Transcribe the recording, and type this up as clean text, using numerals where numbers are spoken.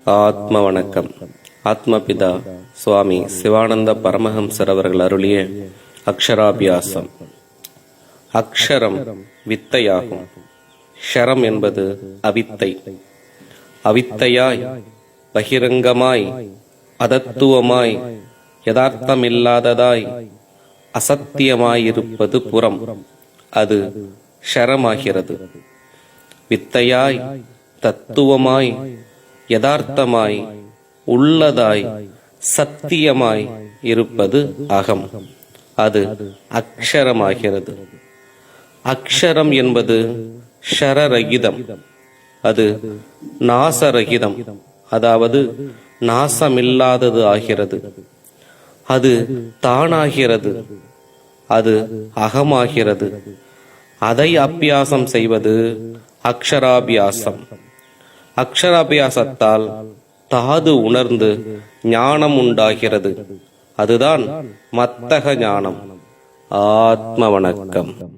ஆத்ம வணக்கம். ஆத்மபிதா சுவாமி சிவானந்த பரமஹம்சர் அவர்கள் அருளிய அக்ஷராபியாசம். அக்ஷரம் வித்தையாகும். ஷரம் என்பது அவித்தை. அவித்தையாய், பகிரங்கமாய், அதத்துவமாய், யதார்த்தமில்லாததாய், அசத்தியமாயிருப்பது புறம். அது ஷரமாகிறது. வித்தையாய், தத்துவமாய், யதார்த்தமாய், உள்ளதாய், சத்தியமாய் இருப்பது அகம். அது அக்ஷரமாகிறது. அக்ஷரம் என்பது ஷரரகிதம். அது நாசரகிதம், அதாவது நாசமில்லாதது ஆகிறது. அது தானாகிறது. அது அகமாகிறது. அதை அபியாசம் செய்வது அக்ஷராபியாசம். அக்ஷராபியாசத்தால் தாது உணர்ந்து ஞானம் உண்டாகிறது. அதுதான் மத்தக ஞானம். ஆத்ம வணக்கம்.